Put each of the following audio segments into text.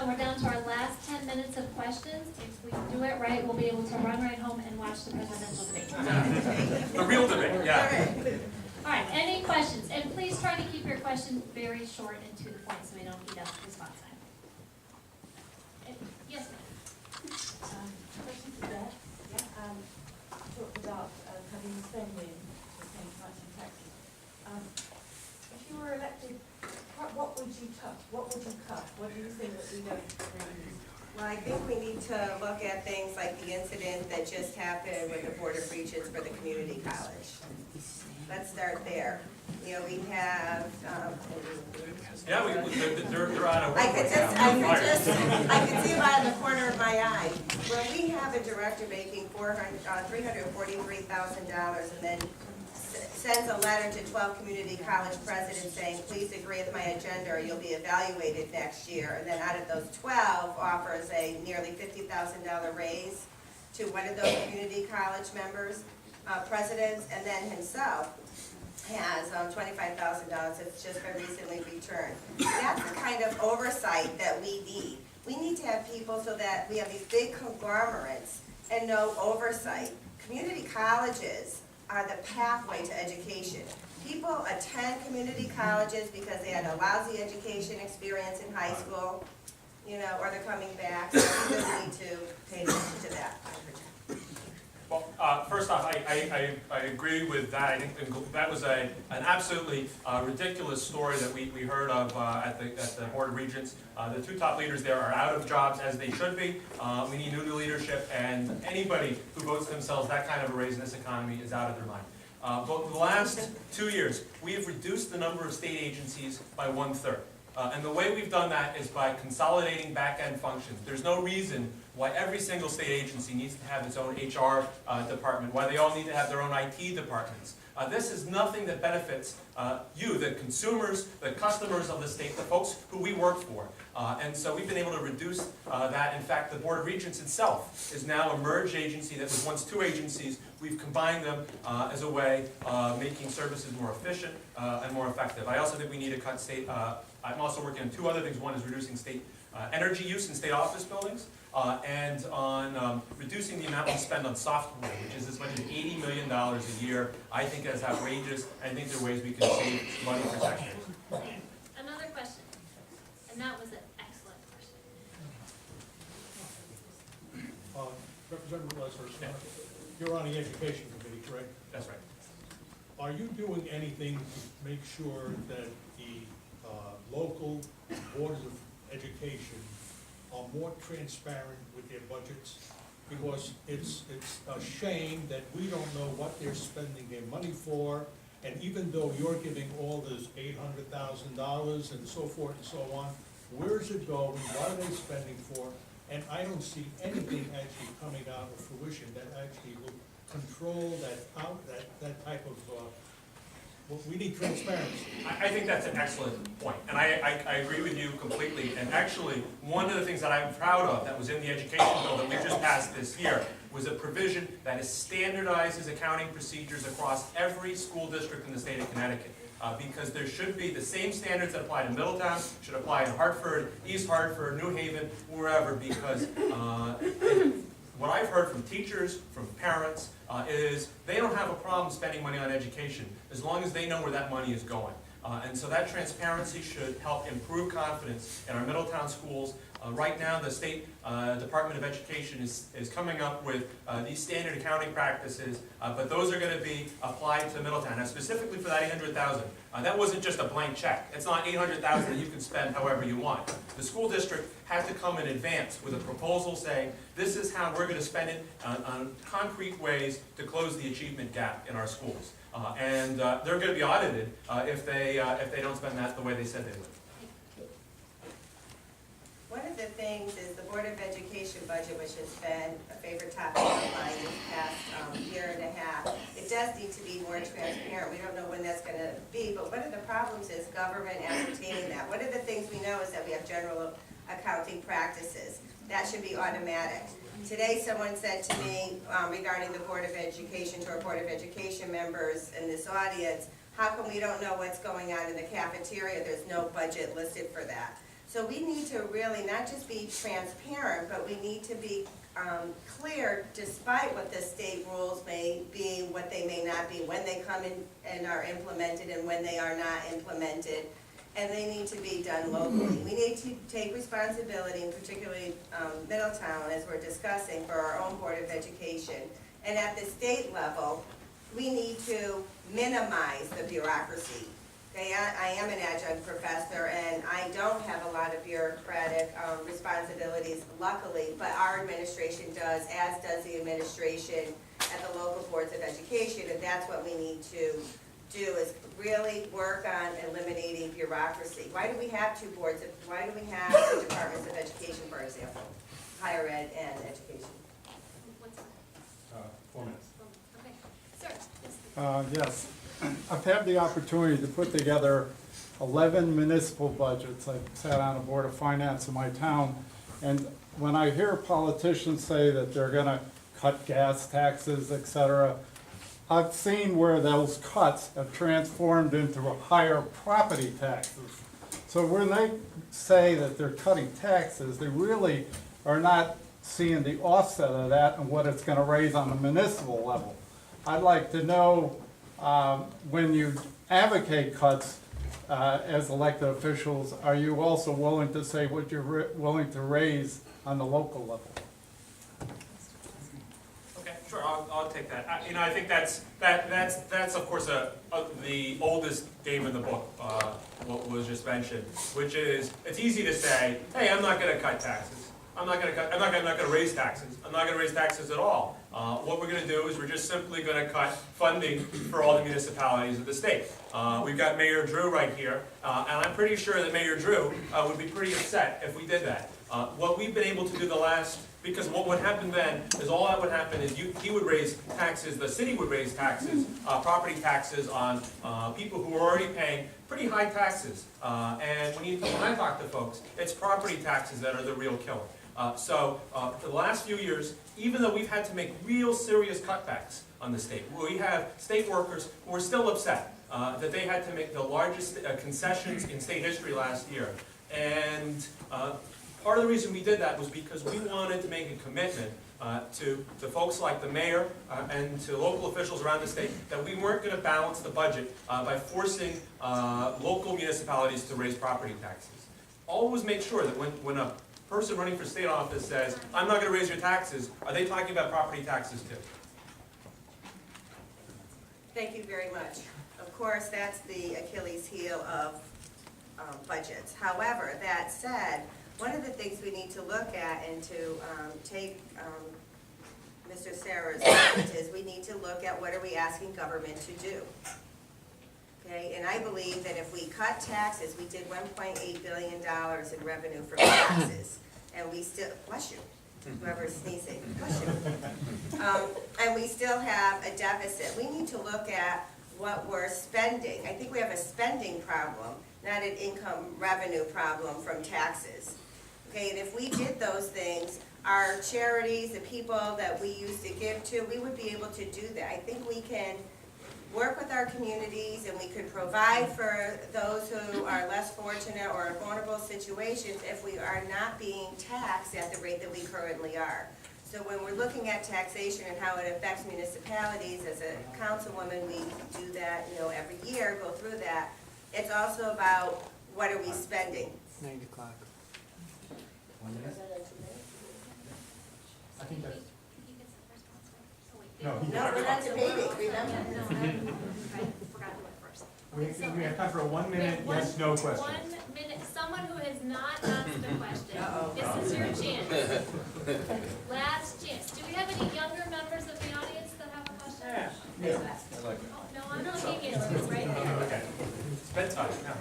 gentlemen, we're down to our last 10 minutes of questions. If we do it right, we'll be able to run right home and watch the presidential debate. The real debate, yeah. All right, any questions? And please try to keep your questions very short and to the point so we don't eat up response time. Yes, ma'am. Question for Beth. Talked about cutting spending, paying cuts and taxes. If you were elected, what would you cut? What would you cut? What do you think that we don't really use? Well, I think we need to look at things like the incident that just happened with the Board of Regents for the community college. Let's start there. You know, we have, Yeah, they're out of work. I could see it out of the corner of my eye. When we have a director making $343,000 and then sends a letter to 12 community college presidents saying, please agree with my agenda or you'll be evaluated next year. And then out of those 12 offers a nearly $50,000 raise to one of those community college members, presidents, and then himself has $25,000 that's just been recently returned. That's the kind of oversight that we need. We need to have people so that we have these big conglomerates and no oversight. Community colleges are the pathway to education. People attend community colleges because they had a lousy education experience in high school, you know, or they're coming back, so we really need to pay attention to that. Well, first off, I agree with that. I think that was an absolutely ridiculous story that we heard of at the Board of Regents. The two top leaders there are out of jobs, as they should be. We need new leadership, and anybody who votes themselves that kind of a raise in this economy is out of their mind. But the last 2 years, we have reduced the number of state agencies by 1/3. And the way we've done that is by consolidating back-end functions. There's no reason why every single state agency needs to have its own HR department, why they all need to have their own IT departments. This is nothing that benefits you, the consumers, the customers of the state, the folks who we work for. And so we've been able to reduce that. In fact, the Board of Regents itself is now a merged agency that was once two agencies. We've combined them as a way of making services more efficient and more effective. I also think we need to cut state, I'm also working on two other things. One is reducing state energy use in state office buildings, and on reducing the amount we spend on software, which is as much as $80 million a year. I think that's outrageous. I think there are ways we can save money for taxpayers. Another question, and that was an excellent question. Representative Lesser, you're on the Education Committee, correct? That's right. Are you doing anything to make sure that the local boards of education are more transparent with their budgets? Because it's a shame that we don't know what they're spending their money for, and even though you're giving all this $800,000 and so forth and so on, where's it going, what are they spending for? And I don't see anything actually coming out of fruition that actually will control that type of, well, we need transparency. I think that's an excellent point, and I agree with you completely. And actually, one of the things that I'm proud of that was in the education bill that we just passed this year was a provision that standardizes accounting procedures across every school district in the state of Connecticut. Because there should be the same standards that apply to Middletown, should apply to Hartford, East Hartford, New Haven, wherever, because what I've heard from teachers, from parents, is they don't have a problem spending money on education as long as they know where that money is going. And so that transparency should help improve confidence in our Middletown schools. Right now, the State Department of Education is coming up with these standard accounting practices, but those are going to be applied to Middletown. Now, specifically for that $800,000, that wasn't just a blank check. It's not $800,000 that you can spend however you want. The school district has to come in advance with a proposal saying, this is how we're going to spend it on concrete ways to close the achievement gap in our schools. And they're going to be audited if they don't spend that the way they said they would. One of the things is the Board of Education budget, which has been a favorite topic of mine this past year and a half. It does need to be more transparent. We don't know when that's going to be, but one of the problems is government ascertaining that. One of the things we know is that we have general accounting practices. That should be automatic. Today someone said to me regarding the Board of Education, to our Board of Education members in this audience, how come we don't know what's going on in the cafeteria? There's no budget listed for that. So we need to really not just be transparent, but we need to be clear despite what the state rules may be, what they may not be, when they come in and are implemented and when they are not implemented. And they need to be done locally. We need to take responsibility, and particularly Middletown, as we're discussing, for our own Board of Education. And at the state level, we need to minimize the bureaucracy. Okay, I am an adjunct professor, and I don't have a lot of bureaucratic responsibilities, luckily, but our administration does, as does the administration at the local boards of education, and that's what we need to do, is really work on eliminating bureaucracy. Why do we have two boards, why do we have two departments of education, for example? Higher ed and education. What's that? 4 minutes. Okay, sir, yes. Yes, I've had the opportunity to put together 11 municipal budgets. I've sat on a board of finance in my town, and when I hear politicians say that they're gonna cut gas taxes, et cetera, I've seen where those cuts have transformed into higher property taxes. So when they say that they're cutting taxes, they really are not seeing the offset of that and what it's gonna raise on the municipal level. I'd like to know, when you advocate cuts as elected officials, are you also willing to say what you're willing to raise on the local level? Okay, sure, I'll take that. I think that's of course the oldest game in the book, what was just mentioned, which is, it's easy to say, hey, I'm not gonna cut taxes. I'm not gonna raise taxes. I'm not gonna raise taxes at all. What we're gonna do is we're just simply gonna cut funding for all the municipalities of the state. We've got Mayor Drew right here, and I'm pretty sure that Mayor Drew would be pretty upset if we did that. What we've been able to do because what would happen then is all that would happen is he would raise taxes, the city would raise taxes, property taxes on people who are already paying pretty high taxes. And when I talk to folks, it's property taxes that are the real killer. For the last few years, even though we've had to make real serious cutbacks on the state, we have state workers who are still upset that they had to make the largest concessions in state history last year. And part of the reason we did that was because we wanted to make a commitment to folks like the mayor and to local officials around the state that we weren't going to balance the budget by forcing local municipalities to raise property taxes. Always make sure that when a person running for state office says, I'm not going to raise your taxes, are they talking about property taxes too? Thank you very much. Of course, that's the Achilles heel of budgets. However, that said, one of the things we need to look at and to take Mr. Sarah's point is we need to look at what are we asking government to do. Okay, and I believe that if we cut taxes, we did $1.8 billion in revenue from taxes, and we still, bless you, whoever's sneezing, bless you. And we still have a deficit. We need to look at what we're spending. I think we have a spending problem, not an income revenue problem from taxes. Okay, and if we did those things, our charities, the people that we used to give to, we would be able to do that. I think we can work with our communities and we could provide for those who are less fortunate or in vulnerable situations if we are not being taxed at the rate that we currently are. So when we're looking at taxation and how it affects municipalities, as a councilwoman, we do that, every year, go through that. It's also about what are we spending. 9 o'clock. 1 minute? I think that's. He gets the first one, so wait. No, he- No, we're not debating, Yeah, remember? no, I forgot to look first. We have time for a 1 minute We have yes, no question. 1 minute, someone who has not asked a question. Uh-oh. This is your chance. Last chance. Do we have any younger members of the audience that have a question? Yeah. Oh, no, I'm looking at you right there. Okay, it's bedtime now.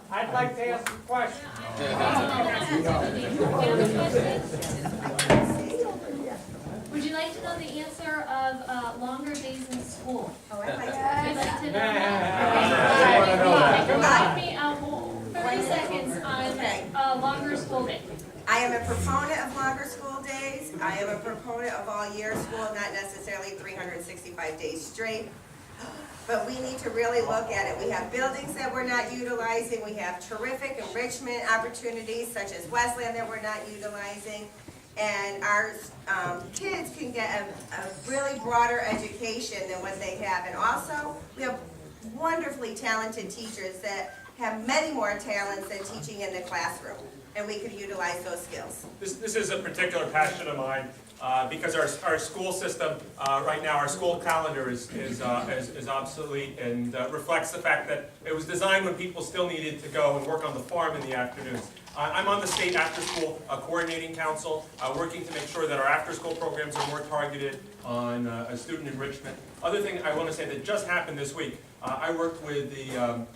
I'd like to ask a question. Would you like to know the answer of longer days in school? Oh, I like Would that. you like to know I wanna know that. that? Give me 30 seconds Okay. on longer school day. I am a proponent of longer school days. I am a proponent of all year school, not necessarily 365 days straight. But we need to really look at it. We have buildings that we're not utilizing, we have terrific enrichment opportunities such as Westland that we're not utilizing. And our kids can get a really broader education than what they have. And also, we have wonderfully talented teachers that have many more talents than teaching in the classroom. And we could utilize those skills. This is a particular passion of mine, because our school system, right now, our school calendar is obsolete and reflects the fact that it was designed when people still needed to go and work on the farm in the afternoons. I'm on the state after-school coordinating council, working to make sure that our after-school programs are more targeted on student enrichment. Other thing I want to say that just happened this week, I worked with the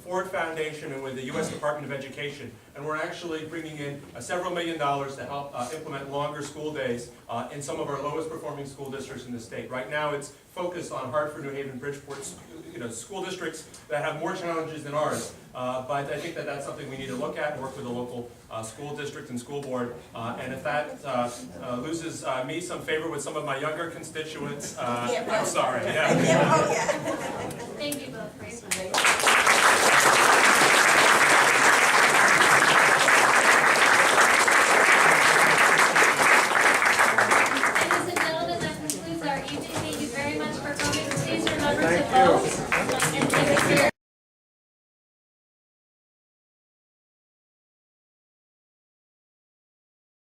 Ford Foundation and with the U.S. Department of Education, and we're actually bringing in several $1 million to help implement longer school days in some of our lowest performing school districts in the state. Right now it's focused on Hartford, New Haven, Bridgeport, school districts that have more challenges than ours. But I think that that's something we need to look at and work with the local school district and school board. And if that loses me some favor with some of my younger constituents, I'm sorry. Yeah. Oh, yeah. Thank you both for your time. Ladies and gentlemen, that concludes our evening. Thank you very much for coming. Please remember to vote.